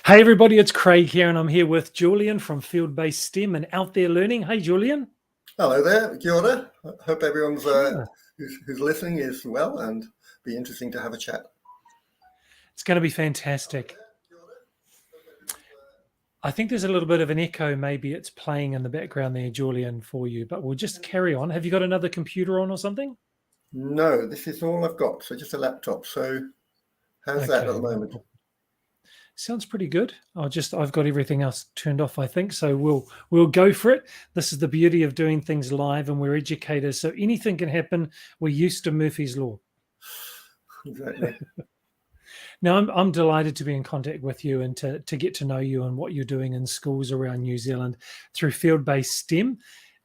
Hey everybody, it's Craig here, and I'm here with Julian from Field Based STEM and Out There Learning. Hey Julian. Hello there, kia ora. Hope everyone's Sure. who's listening is well, and be interesting to have a chat. It's going to be fantastic. I think there's a little bit of an echo. Maybe it's playing in the background there, Julian, for you, but we'll just carry on. Have you got another computer on or something? No, this is all I've got, so just a laptop. So how's that at the moment? Sounds pretty good. I've got everything else turned off, I think. So we'll go for it. This is the beauty of doing things live, and we're educators, so anything can happen. We're used to Murphy's Law. Exactly. Now, I'm delighted to be in contact with you and to get to know you and what you're doing in schools around New Zealand through Field-Based STEM.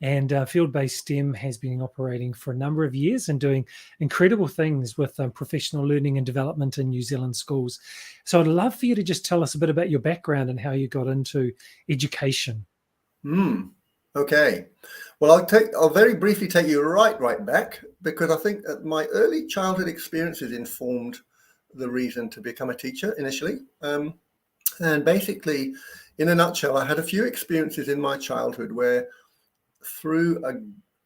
And Field-Based STEM has been operating for a number of years and doing incredible things with professional learning and development in New Zealand schools. So I'd love for you to just tell us a bit about your background and how you got into education. Okay. Well, I'll very briefly take you right back, because I think that my early childhood experiences informed the reason to become a teacher initially. And basically, in a nutshell, I had a few experiences in my childhood where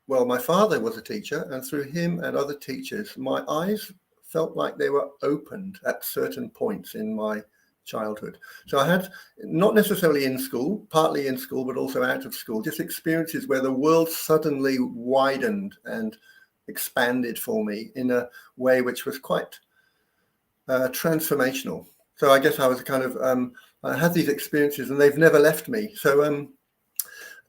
my father was a teacher, and through him and other teachers, my eyes felt like they were opened at certain points in my childhood. So I had, not necessarily in school, partly in school, but also out of school, just experiences where the world suddenly widened and expanded for me in a way which was quite transformational. So I guess I was I had these experiences and they've never left me. So,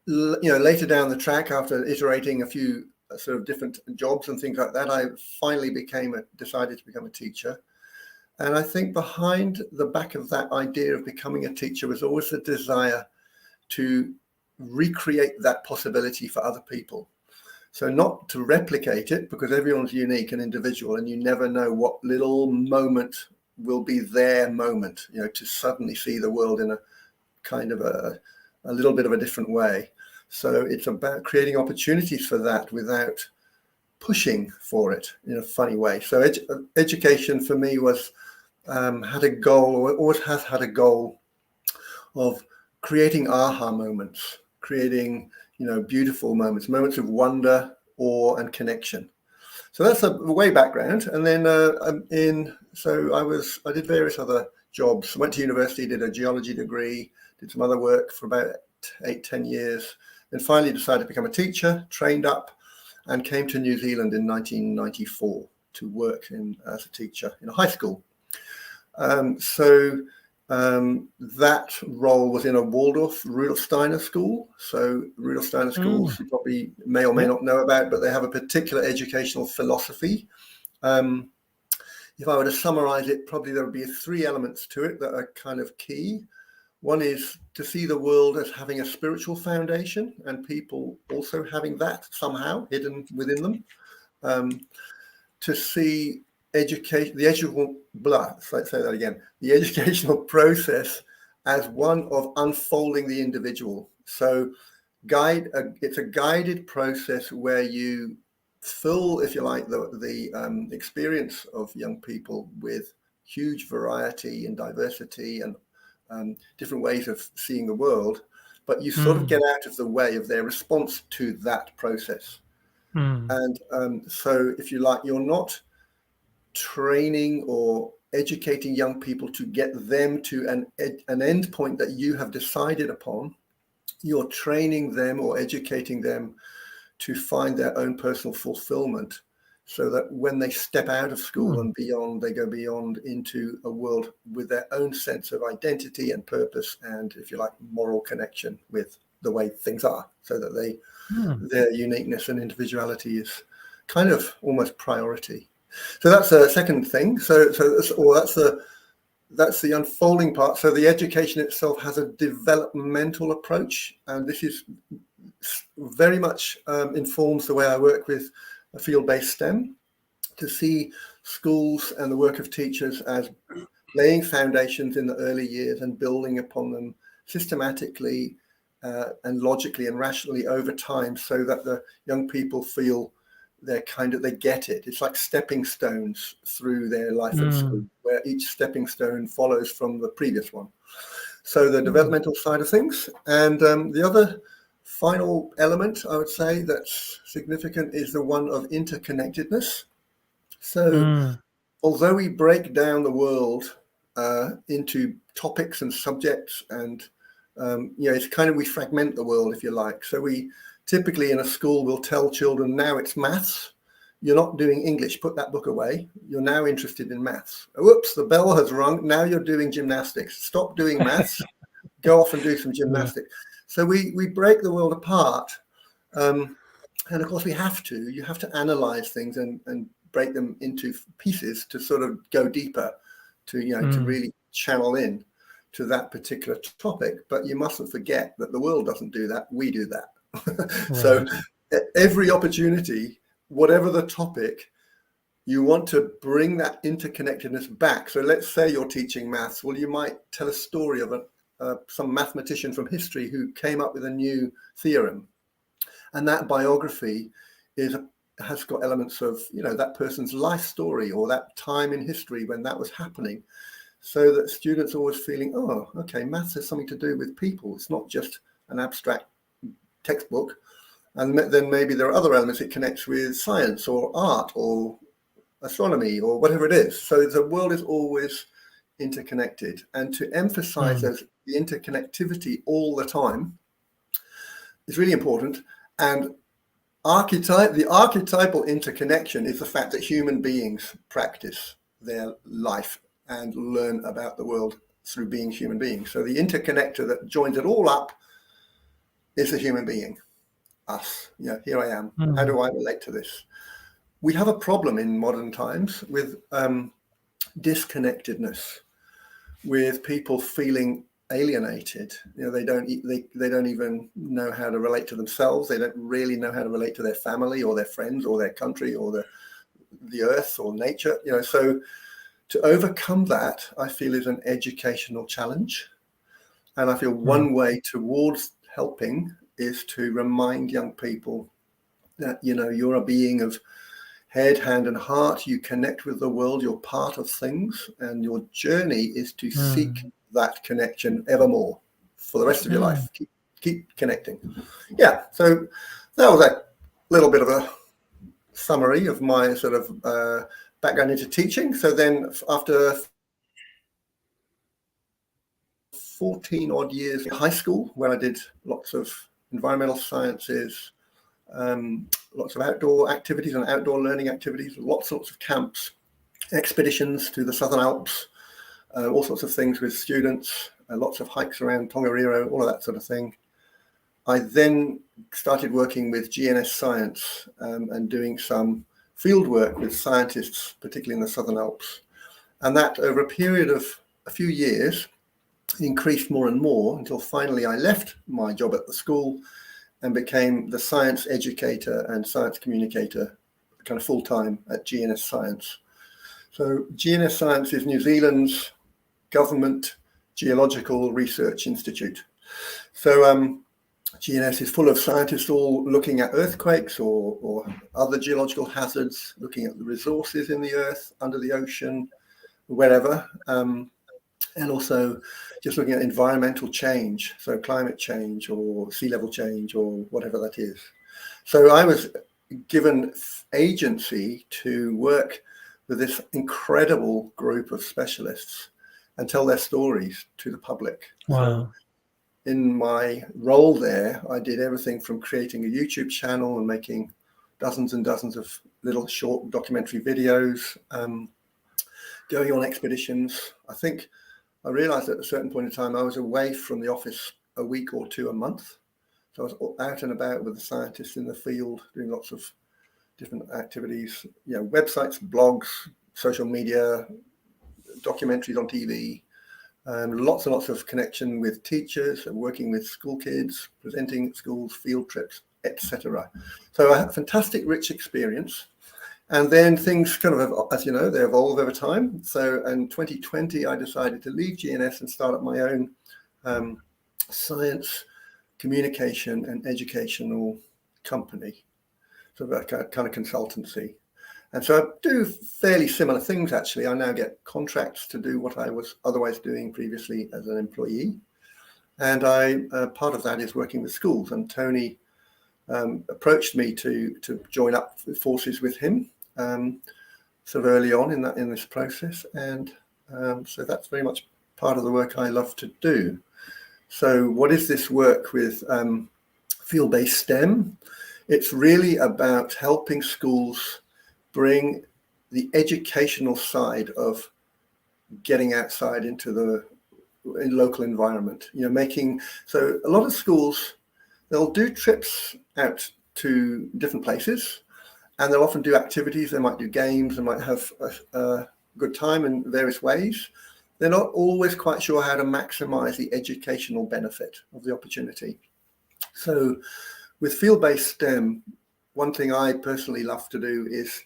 later down the track, after iterating a few sort of different jobs and things like that, I finally decided to become a teacher. And I think behind the back of that idea of becoming a teacher was always the desire to recreate that possibility for other people. So not to replicate it, because everyone's unique and individual, and you never know what little moment will be their moment, to suddenly see the world in a kind of a little bit of a different way. So it's about creating opportunities for that without pushing for it in a funny way. So education for me was had a goal, or always has had a goal, of creating aha moments, creating beautiful moments of wonder, awe, and connection. So that's a way background. And then I did various other jobs. Went to university, did a geology degree, did some other work for about 8-10 years, then finally decided to become a teacher, trained up, and came to New Zealand in 1994 to work as a teacher in a high school. That role was in a Waldorf Rudolf Steiner school. So Rudolf Steiner schools, you probably may or may not know about, but they have a particular educational philosophy. If I were to summarize it, probably there would be 3 elements to it that are kind of key. One is to see the world as having a spiritual foundation, and people also having that somehow hidden within them. To see the educational process as one of unfolding the individual. So it's a guided process where you fill, if you like, the experience of young people with huge variety and diversity and different ways of seeing the world, but you sort of get out of the way of their response to that process. And so, if you like, you're not training or educating young people to get them to an end point that you have decided upon. You're training them or educating them to find their own personal fulfillment, so that when they step out of school and beyond, they go beyond into a world with their own sense of identity and purpose and, if you like, moral connection with the way things are, so that their uniqueness and individuality is kind of almost priority. So that's the second thing. So that's the unfolding part. So the education itself has a developmental approach, and this is very much informs the way I work with a field-based STEM, to see schools and the work of teachers as laying foundations in the early years and building upon them systematically and logically and rationally over time, so that the young people feel they get it. It's like stepping stones through their life at school, where each stepping stone follows from the previous one. So the developmental side of things. And the other final element, I would say, that's significant is the one of interconnectedness. So Mm. although we break down the world into topics and subjects, and it's kind of, we fragment the world, if you like. So we typically in a school will tell children, now it's maths. You're not doing English, put that book away. You're now interested in maths. Whoops, the bell has rung. Now you're doing gymnastics. Stop doing maths. Go off and do some gymnastics. So we break the world apart. And of course we have to. You have to analyze things and break them into pieces to sort of go deeper, to to really channel in to that particular topic. But you mustn't forget that the world doesn't do that. We do that. Right. So every opportunity, whatever the topic, you want to bring that interconnectedness back. So let's say you're teaching maths. Well, you might tell a story of some mathematician from history who came up with a new theorem. And that biography has got elements of, that person's life story or that time in history when that was happening. So that students are always feeling, oh, okay, maths has something to do with people. It's not just an abstract textbook. And then maybe there are other elements it connects with science or art or astronomy or whatever it is. So the world is always interconnected. And to emphasize the interconnectivity all the time is really important. And the archetypal interconnection is the fact that human beings practice their life and learn about the world through being human beings. So the interconnector that joins it all up is the human being, us. Here I am. How do I relate to this? We have a problem in modern times with disconnectedness, with people feeling alienated. They don't even know how to relate to themselves. They don't really know how to relate to their family or their friends or their country or the earth or nature. So to overcome that, I feel, is an educational challenge. And I feel one way towards helping is to remind young people that, you're a being of head, hand, and heart. You connect with the world. You're part of things. And your journey is to seek that connection evermore for the rest of your life. Keep connecting. Yeah. So that was a little bit of a summary of my sort of background into teaching. So then after 14 odd years in high school, where I did lots of environmental sciences, lots of outdoor activities and outdoor learning activities, lots of camps, expeditions to the Southern Alps, all sorts of things with students, lots of hikes around Tongariro, all of that sort of thing. I then started working with GNS Science and doing some field work with scientists, particularly in the Southern Alps. And that over a period of a few years increased more and more until finally I left my job at the school and became the science educator and science communicator kind of full-time at GNS Science. So GNS Science is New Zealand's government geological research institute. So GNS is full of scientists all looking at earthquakes or other geological hazards, looking at the resources in the earth, under the ocean, wherever, and also just looking at environmental change, so climate change or sea level change or whatever that is. So I was given agency to work with this incredible group of specialists and tell their stories to the public. Wow. So in my role there, I did everything from creating a YouTube channel and making dozens and dozens of little short documentary videos, going on expeditions. I think I realized at a certain point in time, I was away from the office a week or two a month. So I was out and about with the scientists in the field, doing lots of different activities, websites, blogs, social media, documentaries on TV, and lots and lots of connection with teachers and working with school kids, presenting at schools, field trips, etc. So I had a fantastic, rich experience. And then things kind of, as you know, they evolve over time. So in 2020, I decided to leave GNS and start up my own science, communication and educational company, so that kind of consultancy. And so I do fairly similar things, actually. I now get contracts to do what I was otherwise doing previously as an employee. And part of that is working with schools. And Tony approached me to join up forces with him sort of early on in this process. And so that's very much part of the work I love to do. So what is this work with field-based STEM? It's really about helping schools bring the educational side of getting outside into the local environment. So a lot of schools, they'll do trips out to different places, and they'll often do activities. They might do games, they might have a good time in various ways. They're not always quite sure how to maximize the educational benefit of the opportunity. So with field-based STEM, one thing I personally love to do is,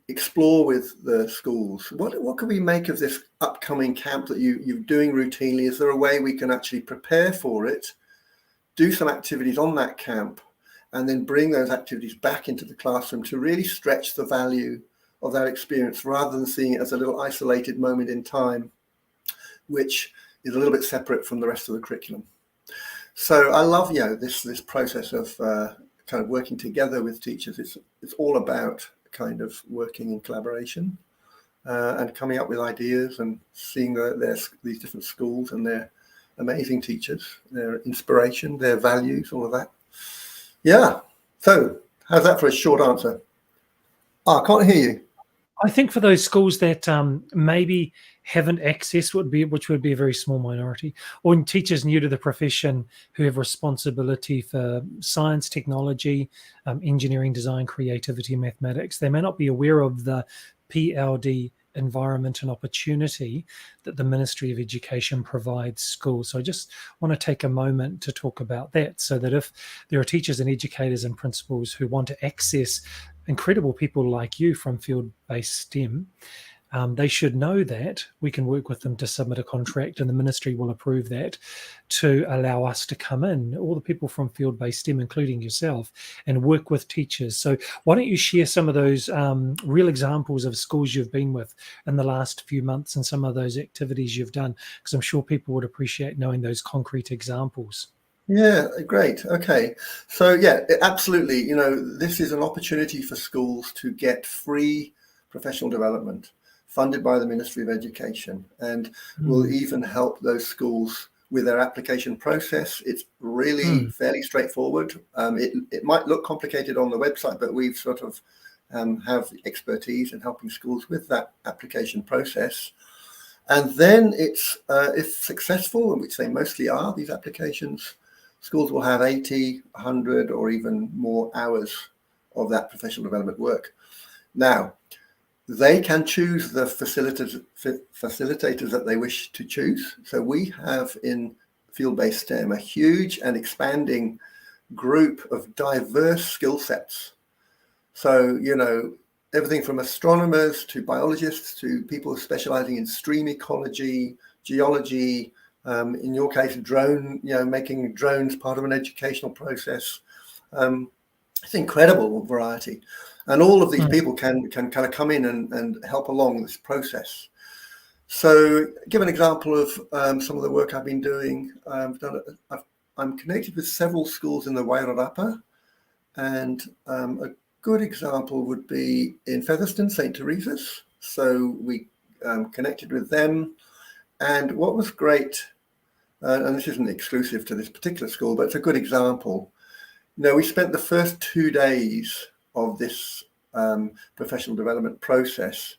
explore with the schools. What can we make of this upcoming camp that you're doing routinely? Is there a way we can actually prepare for it, do some activities on that camp, and then bring those activities back into the classroom to really stretch the value of that experience, rather than seeing it as a little isolated moment in time, which is a little bit separate from the rest of the curriculum. So I love, this process of kind of working together with teachers. It's all about kind of working in collaboration and coming up with ideas and seeing these different schools and their amazing teachers, their inspiration, their values, all of that. Yeah. So how's that for a short answer? I can't hear you. I think for those schools that maybe haven't accessed, which would be a very small minority, or teachers new to the profession who have responsibility for science, technology, engineering, design, creativity, mathematics, they may not be aware of the PLD environment and opportunity that the Ministry of Education provides schools. So I just want to take a moment to talk about that, so that if there are teachers and educators and principals who want to access incredible people like you from field-based STEM, they should know that we can work with them to submit a contract, and the ministry will approve that to allow us to come in, all the people from field-based STEM, including yourself, and work with teachers. So why don't you share some of those real examples of schools you've been with in the last few months and some of those activities you've done, because I'm sure people would appreciate knowing those concrete examples. Yeah, great. Okay. So yeah, absolutely. This is an opportunity for schools to get free professional development funded by the Ministry of Education, and will even help those schools with their application process. It's really fairly straightforward. It might look complicated on the website, but we've sort of have expertise in helping schools with that application process. And then it's, if successful, which they mostly are, these applications, schools will have 80, 100, or even more hours of that professional development work. Now, they can choose the facilitators that they wish to choose. So we have in field-based STEM a huge and expanding group of diverse skill sets. So, everything from astronomers to biologists to people specializing in stream ecology, geology, in your case, drone, making drones part of an educational process. It's incredible variety. And all of these people can kind of come in and help along this process. So give an example of some of the work I've been doing. I'm connected with several schools in the Wairarapa, and a good example would be in Featherston, St. Teresa's. So we connected with them. And what was great, and this isn't exclusive to this particular school, but it's a good example. We spent the first 2 days of this professional development process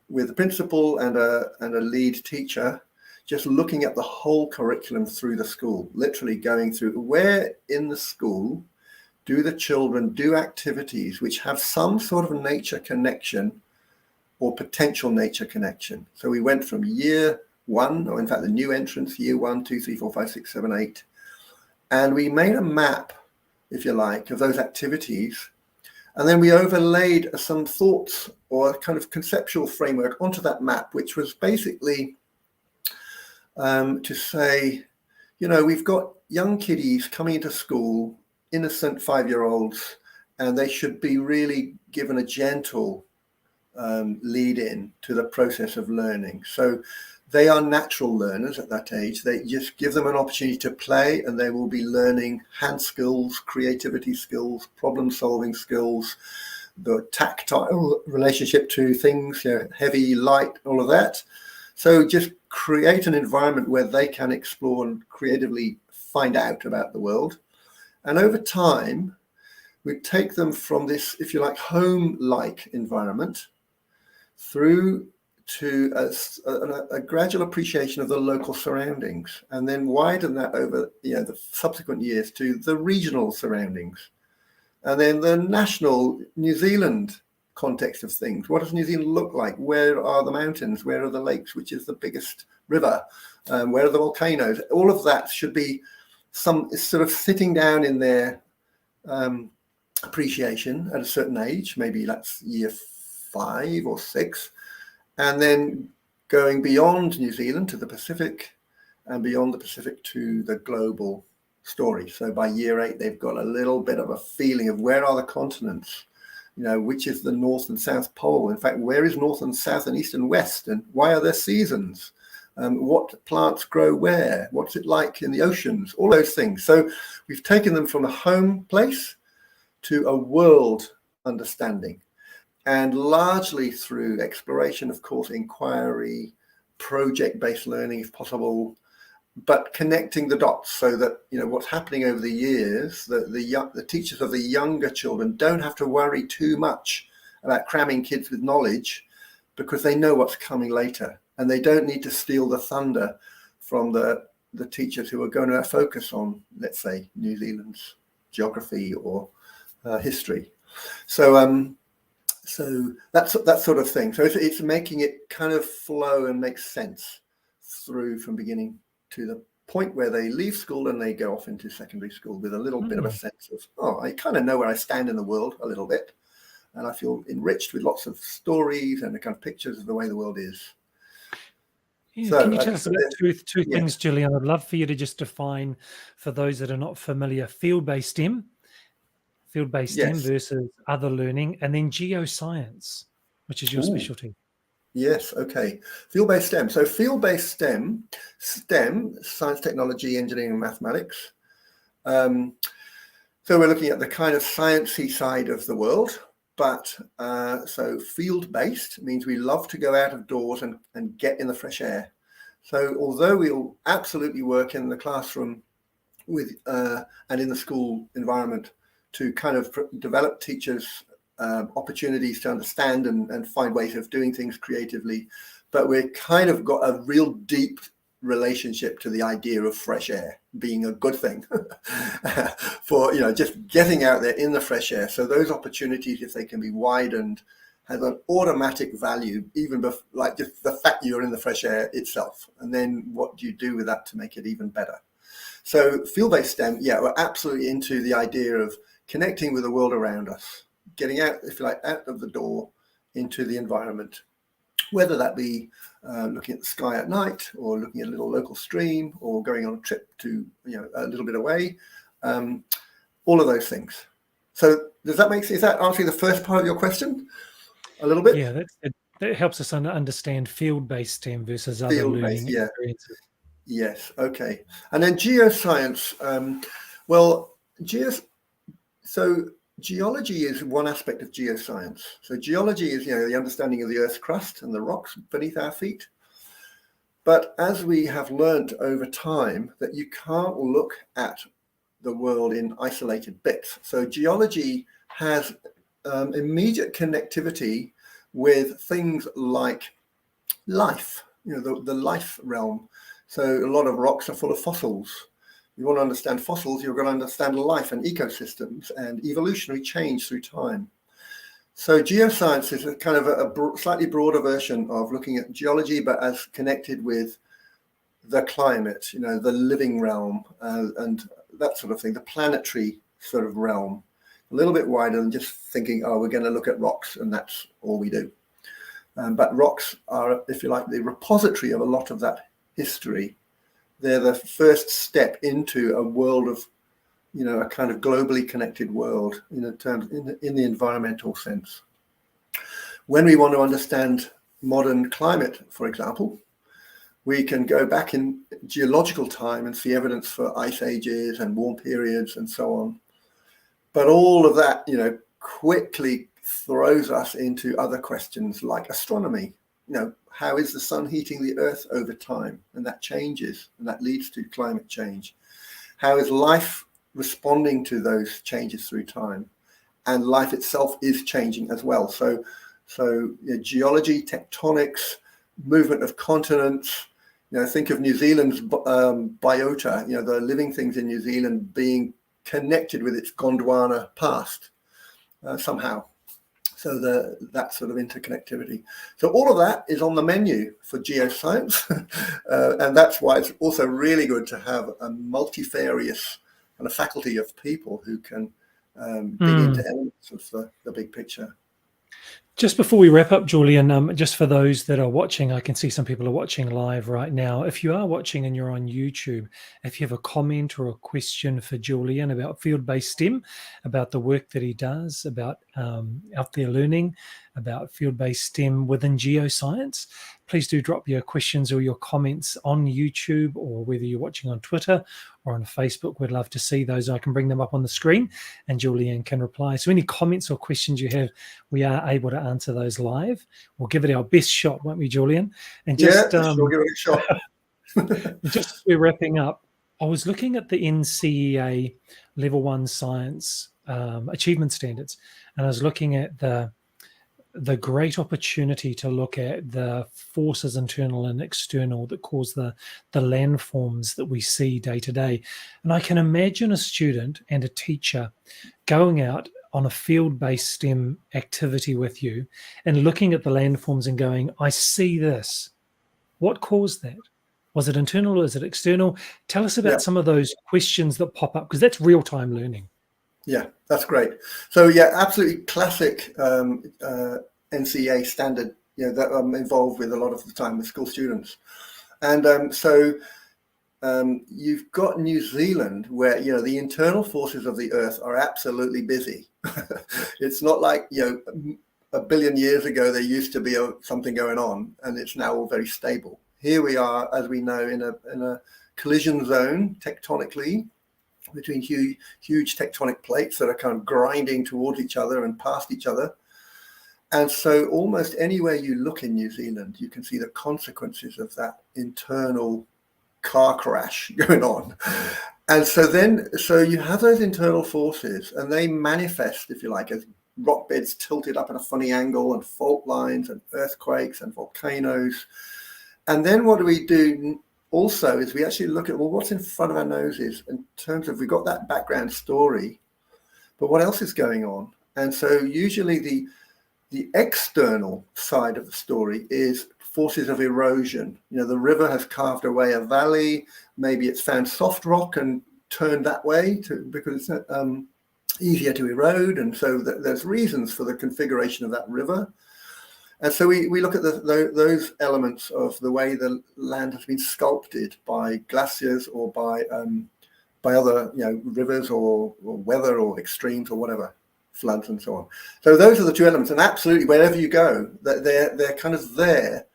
with the principal and a lead teacher, just looking at the whole curriculum through the school, literally going through where in the school do the children do activities which have some sort of nature connection or potential nature connection. So we went from year 1, or in fact the new entrants, year 1, 2, 3, 4, 5, 6, 7, 8, and we made a map, if you like, of those activities. And then we overlaid some thoughts or a kind of conceptual framework onto that map, which was basically to say, we've got young kiddies coming into school, innocent 5-year-olds, and they should be really given a gentle lead in to the process of learning. So they are natural learners at that age. They just give them an opportunity to play, and they will be learning hand skills, creativity skills, problem solving skills, the tactile relationship to things, heavy, light, all of that. So just create an environment where they can explore and creatively find out about the world. And over time, we take them from this, if you like, home-like environment through to a gradual appreciation of the local surroundings, and then widen that over the subsequent years to the regional surroundings, and then the national New Zealand context of things. What does New Zealand look like? Where are the mountains? Where are the lakes? Which is the biggest river? Where are the volcanoes? All of that should be some sort of sitting down in their appreciation at a certain age. Maybe that's year 5 or 6. And then going beyond New Zealand to the Pacific, and beyond the Pacific to the global story. So by year 8, they've got a little bit of a feeling of where are the continents, which is the North and South Pole. In fact, where is North and South and East and West, and why are there seasons? What plants grow where? What's it like in the oceans? All those things. So we've taken them from a home place to a world understanding. And largely through exploration, of course, inquiry, project-based learning if possible, but connecting the dots so that what's happening over the years, the teachers of the younger children don't have to worry too much about cramming kids with knowledge, because they know what's coming later, and they don't need to steal the thunder from the teachers who are going to focus on, let's say, New Zealand's geography or history. So that's that sort of thing. So it's making it kind of flow and make sense through from beginning to the point where they leave school and they go off into secondary school with a little bit of a sense of, I kind of know where I stand in the world a little bit. And I feel enriched with lots of stories and the kind of pictures of the way the world is. Yeah, can you tell us about two things, Julian? I'd love for you to just define, for those that are not familiar, field-based STEM versus other learning, and then geoscience, which is your specialty. Yes, okay. Field-based STEM. So field-based STEM, science, technology, engineering, and mathematics. So we're looking at the kind of sciencey side of the world, but so field-based means we love to go out of doors and get in the fresh air. So although we'll absolutely work in the classroom with and in the school environment to kind of develop teachers' opportunities to understand and find ways of doing things creatively, but we've kind of got a real deep relationship to the idea of fresh air being a good thing for just getting out there in the fresh air. So those opportunities, if they can be widened, has an automatic value, even like just the fact you're in the fresh air itself, and then what do you do with that to make it even better? So field-based STEM, we're absolutely into the idea of connecting with the world around us, getting out, if you like, out of the door into the environment, whether that be looking at the sky at night, or looking at a little local stream, or going on a trip to a little bit away, all of those things. So does that is that answering the first part of your question a little bit? Yeah, that helps us understand field-based STEM versus other learning experiences. Yes, okay. And then geoscience. So geology is one aspect of geoscience. So geology is, the understanding of the Earth's crust and the rocks beneath our feet. But as we have learned over time that you can't look at the world in isolated bits. So geology has immediate connectivity with things like life, the life realm. So a lot of rocks are full of fossils. You want to understand fossils, you're going to understand life and ecosystems and evolutionary change through time. So geoscience is a kind of a slightly broader version of looking at geology, but as connected with the climate, the living realm and that sort of thing, the planetary sort of realm, a little bit wider than just thinking, we're going to look at rocks and that's all we do. But rocks are, if you like, the repository of a lot of that history. They're the first step into a world of, a kind of globally connected world in the environmental sense. When we want to understand modern climate, for example, We can go back in geological time and see evidence for ice ages and warm periods and so on. But all of that, quickly throws us into other questions like astronomy. How is the sun heating the earth over time? And that changes, and that leads to climate change. How is life responding to those changes through time? And life itself is changing as well. So geology, tectonics, movement of continents. Think of New Zealand's biota, the living things in New Zealand being connected with its Gondwana past somehow. So that sort of interconnectivity. So all of that is on the menu for geoscience. And that's why it's also really good to have a multifarious kind of faculty of people who can dig into elements of the big picture. Just before we wrap up, Julian, just for those that are watching, I can see some people are watching live right now. If you are watching and you're on YouTube, if you have a comment or a question for Julian about field-based STEM, about the work that he does, about out there learning, about field-based STEM within geoscience, please do drop your questions or your comments on YouTube, or whether you're watching on Twitter or on Facebook. We'd love to see those. I can bring them up on the screen and Julian can reply. So any comments or questions you have, we are able to answer those live. We'll give it our best shot, won't we, Julian? And just, we'll give it a shot. Just as we're wrapping up, I was looking at the NCEA Level 1 Science Achievement Standards, and I was looking at the great opportunity to look at the forces, internal and external, that cause the landforms that we see day to day. And I can imagine a student and a teacher going out on a field-based STEM activity with you and looking at the landforms and going, I see this. What caused that? Was it internal or is it external? Tell us about some of those questions that pop up, because that's real-time learning. Yeah, that's great. So absolutely classic NCEA standard, that I'm involved with a lot of the time with school students. And you've got New Zealand where, the internal forces of the earth are absolutely busy. It's not like, a billion years ago, there used to be something going on and it's now all very stable. Here we are, as we know, in a collision zone tectonically, between huge tectonic plates that are kind of grinding towards each other and past each other. And so almost anywhere you look in New Zealand, you can see the consequences of that internal car crash going on. And so you have those internal forces, and they manifest, if you like, as rock beds tilted up at a funny angle, and fault lines and earthquakes and volcanoes. And then what do we do also is we actually look at, what's in front of our noses in terms of, we've got that background story, but what else is going on? And so usually the external side of the story is forces of erosion. The river has carved away a valley, maybe it's found soft rock and turned that way because it's easier to erode. And so there's reasons for the configuration of that river. And so we look at those elements of the way the land has been sculpted by glaciers or by other rivers or weather or extremes or whatever, floods and so on. So those are the two elements, and absolutely wherever you go, they're kind of there.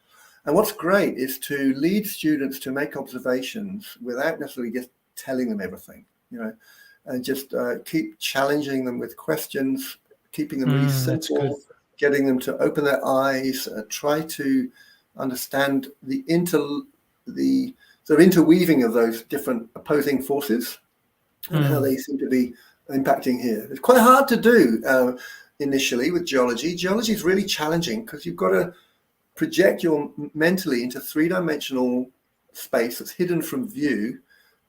And what's great is to lead students to make observations without necessarily just telling them everything, and just keep challenging them with questions, keeping them really simple. Getting them to open their eyes, try to understand the interweaving of those different opposing forces and how they seem to be impacting here. It's quite hard to do initially with geology. Geology is really challenging because you've got to project your mentally into three-dimensional space that's hidden from view,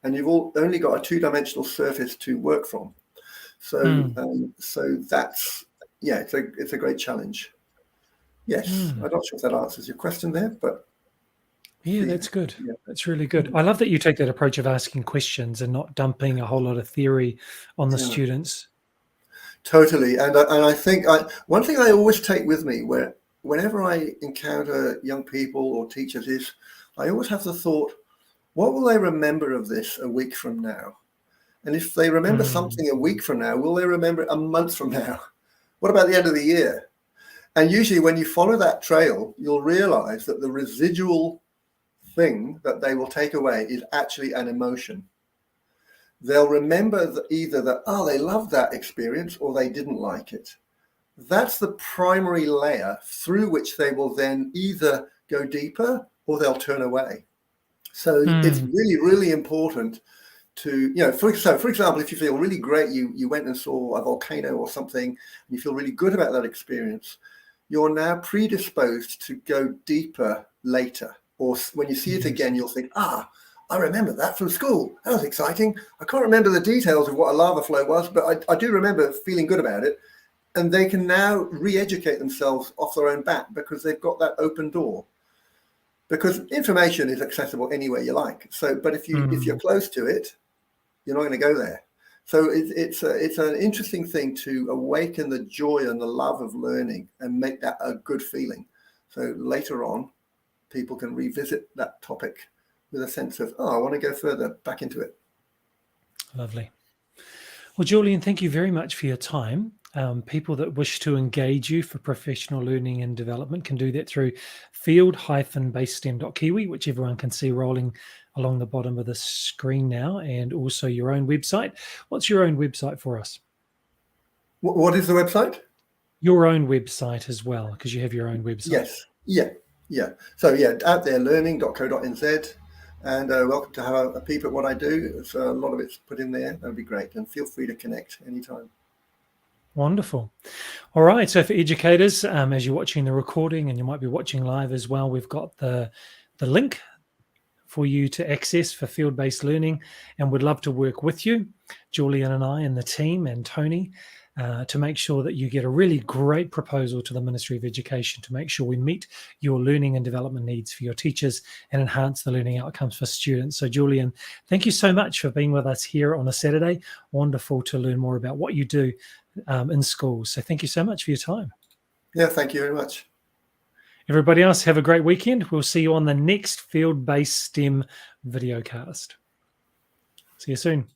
and you've only got a two-dimensional surface to work from. So that's it's a great challenge. Yes, I'm not sure if that answers your question there, but that's good. Yeah. That's really good. I love that you take that approach of asking questions and not dumping a whole lot of theory on the students. Totally, and I think one thing I always take with me whenever I encounter young people or teachers is I always have the thought, what will they remember of this a week from now? And if they remember something a week from now, will they remember it a month from now? What about the end of the year? And usually when you follow that trail, you'll realize that the residual thing that they will take away is actually an emotion. They'll remember that either that, oh, they loved that experience or they didn't like it. That's the primary layer through which they will then either go deeper or they'll turn away. So it's really, really important to, for example, if you feel really great, you went and saw a volcano or something, and you feel really good about that experience, you're now predisposed to go deeper later. Or when you see it again, you'll think, I remember that from school. That was exciting. I can't remember the details of what a lava flow was, but I do remember feeling good about it. And they can now re-educate themselves off their own bat because they've got that open door. Because information is accessible anywhere you like. So, but if you're close to it, you're not going to go there. So it's an interesting thing to awaken the joy and the love of learning and make that a good feeling. So later on, people can revisit that topic with a sense of, I want to go further back into it. Lovely. Well, Julian, thank you very much for your time. People that wish to engage you for professional learning and development can do that through field-basestem.kiwi, which everyone can see rolling along the bottom of the screen now, and also your own website. What's your own website for us? What is the website? Your own website as well, because you have your own website. Yes. Yeah. So outtherelearning.co.nz, and welcome to have a peep at what I do. So a lot of it's put in there. That'd be great. And feel free to connect anytime. Wonderful. All right. So for educators, as you're watching the recording, and you might be watching live as well, we've got the link for you to access for field-based learning, and we'd love to work with you, Julian and I and the team and Tony, to make sure that you get a really great proposal to the Ministry of Education to make sure we meet your learning and development needs for your teachers and enhance the learning outcomes for students. So Julian, thank you so much for being with us here on a Saturday. Wonderful to learn more about what you do in schools. So thank you so much for your time. Yeah, thank you very much. Everybody else, have a great weekend. We'll see you on the next Field-Based STEM videocast. See you soon.